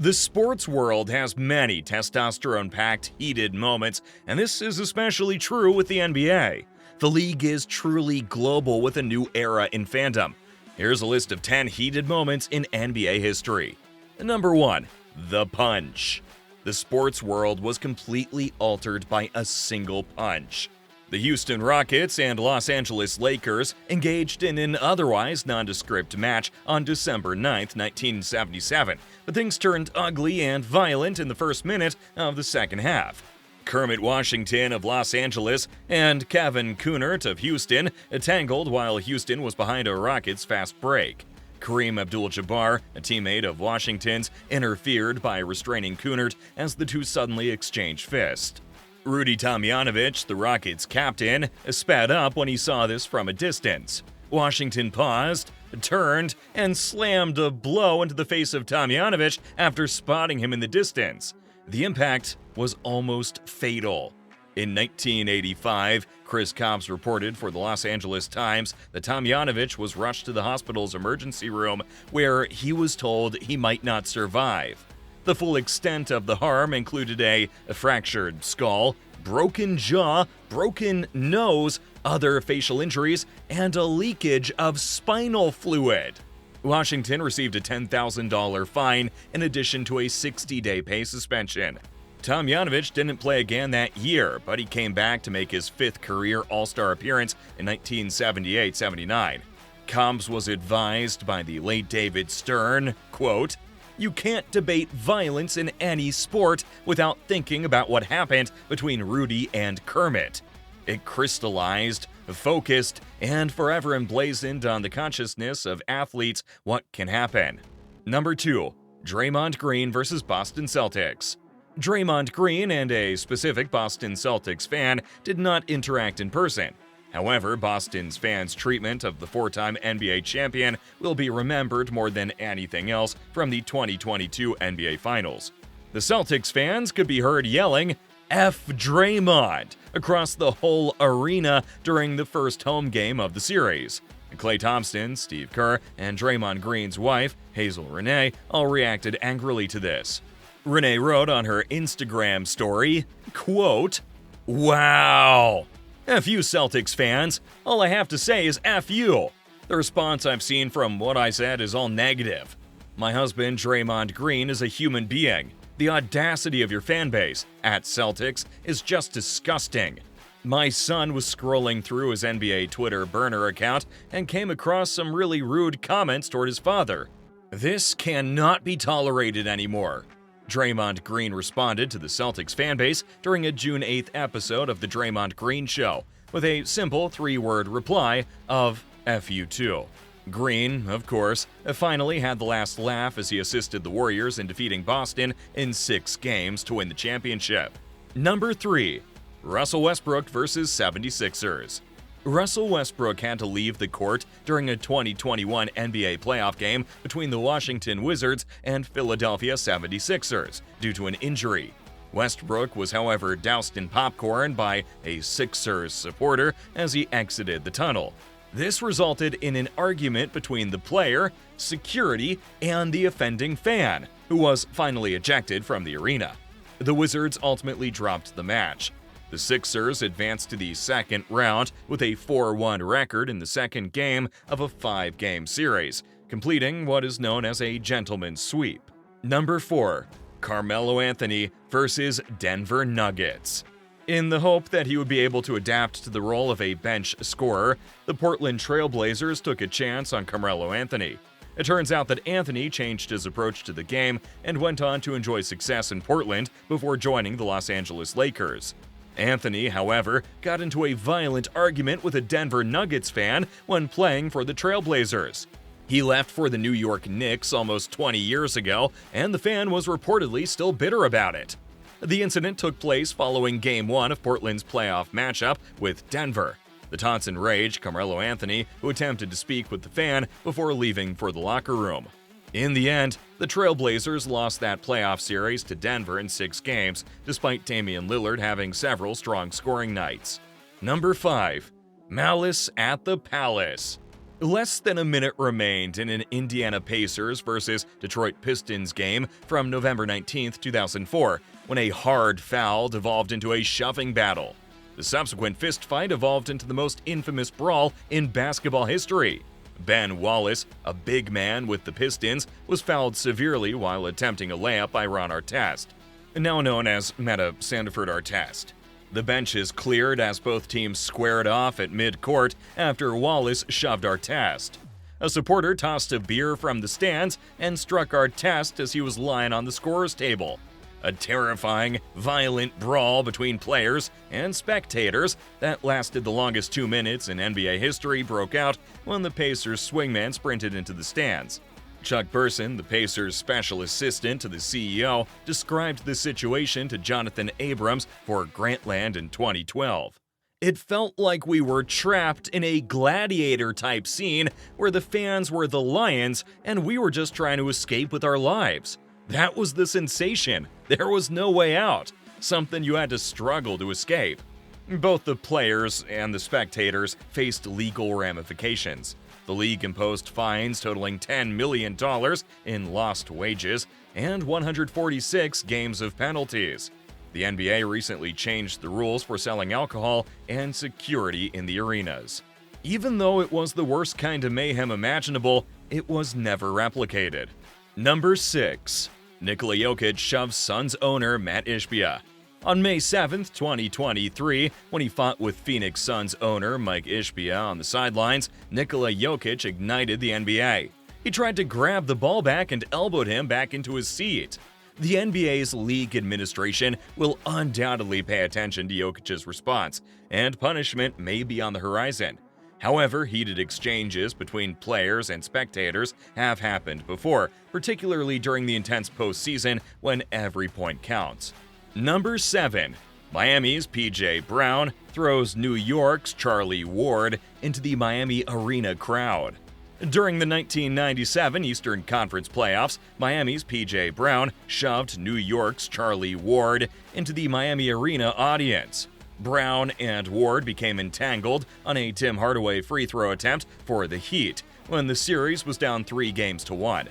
The sports world has many testosterone-packed, heated moments, and this is especially true with the NBA. The league is truly global with a new era in fandom. Here's a list of 10 heated moments in NBA history. Number 1. The punch. The sports world was completely altered by a single punch. The Houston Rockets and Los Angeles Lakers engaged in an otherwise nondescript match on December 9, 1977, but things turned ugly and violent in the first minute of the second half. Kermit Washington of Los Angeles and Kevin Kunert of Houston tangled while Houston was behind a Rockets fast break. Kareem Abdul-Jabbar, a teammate of Washington's, interfered by restraining Kunert as the two suddenly exchanged fists. Rudy Tomjanovich, the Rockets' captain, sped up when he saw this from a distance. Washington paused, turned, and slammed a blow into the face of Tomjanovich after spotting him in the distance. The impact was almost fatal. In 1985, Chris Cobbs reported for the Los Angeles Times that Tomjanovich was rushed to the hospital's emergency room where he was told he might not survive. The full extent of the harm included a fractured skull, broken jaw, broken nose, other facial injuries, and a leakage of spinal fluid. Washington received a $10,000 fine in addition to a 60-day pay suspension. Tomjanovich didn't play again that year, but he came back to make his fifth career All-Star appearance in 1978-79. Combs was advised by the late David Stern, quote, "You can't debate violence in any sport without thinking about what happened between Rudy and Kermit. It crystallized, focused, and forever emblazoned on the consciousness of athletes what can happen." Number 2. Draymond Green vs. Boston Celtics. Draymond Green and a specific Boston Celtics fan did not interact in person. However, Boston's fans' treatment of the four-time NBA champion will be remembered more than anything else from the 2022 NBA Finals. The Celtics fans could be heard yelling, "F Draymond," across the whole arena during the first home game of the series. Klay Thompson, Steve Kerr, and Draymond Green's wife, Hazel Renee, all reacted angrily to this. Renee wrote on her Instagram story, quote, "Wow! F you, Celtics fans. All I have to say is F you. The response I've seen from what I said is all negative. My husband, Draymond Green, is a human being. The audacity of your fan base, at Celtics, is just disgusting. My son was scrolling through his NBA Twitter burner account and came across some really rude comments toward his father. This cannot be tolerated anymore." Draymond Green responded to the Celtics fanbase during a June 8th episode of The Draymond Green Show with a simple 3-word reply of F you too. Green, of course, finally had the last laugh as he assisted the Warriors in defeating Boston in 6 games to win the championship. Number 3. Russell Westbrook vs. 76ers. Russell Westbrook had to leave the court during a 2021 NBA playoff game between the Washington Wizards and Philadelphia 76ers due to an injury. Westbrook was, however, doused in popcorn by a Sixers supporter as he exited the tunnel. This resulted in an argument between the player, security, and the offending fan, who was finally ejected from the arena. The Wizards ultimately dropped the match. The Sixers advanced to the second round with a 4-1 record in the second game of a 5-game series, completing what is known as a gentleman's sweep. Number 4. Carmelo Anthony vs. Denver Nuggets. In the hope that he would be able to adapt to the role of a bench scorer, the Portland Trail Blazers took a chance on Carmelo Anthony. It turns out that Anthony changed his approach to the game and went on to enjoy success in Portland before joining the Los Angeles Lakers. Anthony, however, got into a violent argument with a Denver Nuggets fan when playing for the Trailblazers. He left for the New York Knicks almost 20 years ago, and the fan was reportedly still bitter about it. The incident took place following Game 1 of Portland's playoff matchup with Denver. The taunts enraged Carmelo Anthony, who attempted to speak with the fan before leaving for the locker room. In the end, the Trailblazers lost that playoff series to Denver in 6 games, despite Damian Lillard having several strong scoring nights. Number 5. Malice at the Palace. Less than a minute remained in an Indiana Pacers versus Detroit Pistons game from November 19, 2004, when a hard foul devolved into a shoving battle. The subsequent fistfight evolved into the most infamous brawl in basketball history. Ben Wallace, a big man with the Pistons, was fouled severely while attempting a layup by Ron Artest, now known as Meta Sandiford Artest. The benches cleared as both teams squared off at mid-court after Wallace shoved Artest. A supporter tossed a beer from the stands and struck Artest as he was lying on the scorer's table. A terrifying, violent brawl between players and spectators that lasted the longest 2 minutes in NBA history broke out when the Pacers swingman sprinted into the stands. Chuck Burson, the Pacers' special assistant to the CEO, described the situation to Jonathan Abrams for Grantland in 2012. It felt like we were trapped in a gladiator-type scene where the fans were the lions and we were just trying to escape with our lives. That was the sensation. There was no way out. Something you had to struggle to escape. Both the players and the spectators faced legal ramifications. The league imposed fines totaling $10 million in lost wages and 146 games of penalties. The NBA recently changed the rules for selling alcohol and security in the arenas. Even though it was the worst kind of mayhem imaginable, it was never replicated. Number 6. Nikola Jokic shoves Suns owner Matt Ishbia. On May 7, 2023, when he fought with Phoenix Suns owner Mike Ishbia on the sidelines, Nikola Jokic ignited the NBA. He tried to grab the ball back and elbowed him back into his seat. The NBA's league administration will undoubtedly pay attention to Jokic's response, and punishment may be on the horizon. However, heated exchanges between players and spectators have happened before, particularly during the intense postseason when every point counts. Number 7. Miami's P.J. Brown throws New York's Charlie Ward into the Miami Arena crowd. During the 1997 Eastern Conference playoffs, Miami's P.J. Brown shoved New York's Charlie Ward into the Miami Arena audience. Brown and Ward became entangled on a Tim Hardaway free throw attempt for the Heat when the series was down 3-1.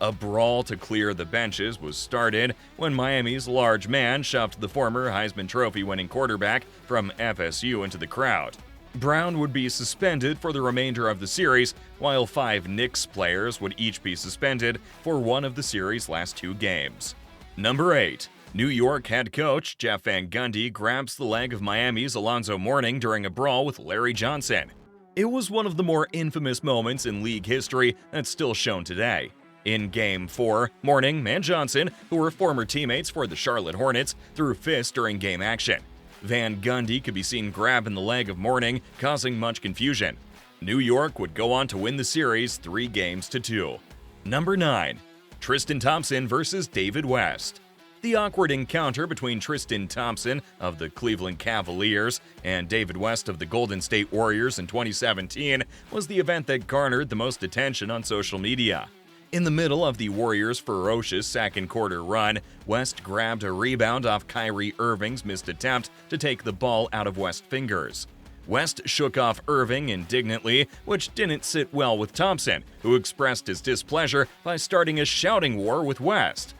A brawl to clear the benches was started when Miami's large man shoved the former Heisman Trophy-winning quarterback from FSU into the crowd. Brown would be suspended for the remainder of the series, while 5 Knicks players would each be suspended for one of the series' last 2 games. Number 8. New York head coach Jeff Van Gundy grabs the leg of Miami's Alonzo Mourning during a brawl with Larry Johnson. It was one of the more infamous moments in league history that's still shown today. In Game 4, Mourning and Johnson, who were former teammates for the Charlotte Hornets, threw fists during game action. Van Gundy could be seen grabbing the leg of Mourning, causing much confusion. New York would go on to win the series 3-2. Number 9. Tristan Thompson versus David West. The awkward encounter between Tristan Thompson of the Cleveland Cavaliers and David West of the Golden State Warriors in 2017 was the event that garnered the most attention on social media. In the middle of the Warriors' ferocious second-quarter run, West grabbed a rebound off Kyrie Irving's missed attempt to take the ball out of West's fingers. West shook off Irving indignantly, which didn't sit well with Thompson, who expressed his displeasure by starting a shouting war with West.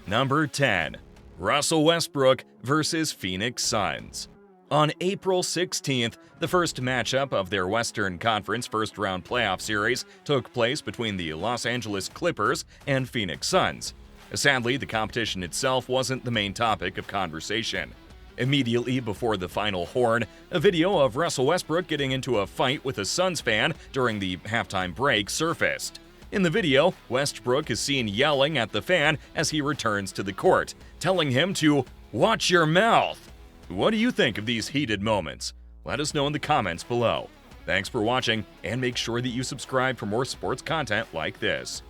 Number 10. Russell Westbrook versus Phoenix Suns. On April 16th, the first matchup of their Western Conference first-round playoff series took place between the Los Angeles Clippers and Phoenix Suns. Sadly, the competition itself wasn't the main topic of conversation. Immediately before the final horn, a video of Russell Westbrook getting into a fight with a Suns fan during the halftime break surfaced. In the video, Westbrook is seen yelling at the fan as he returns to the court, telling him to watch your mouth. What do you think of these heated moments? Let us know in the comments below. Thanks for watching, and make sure that you subscribe for more sports content like this.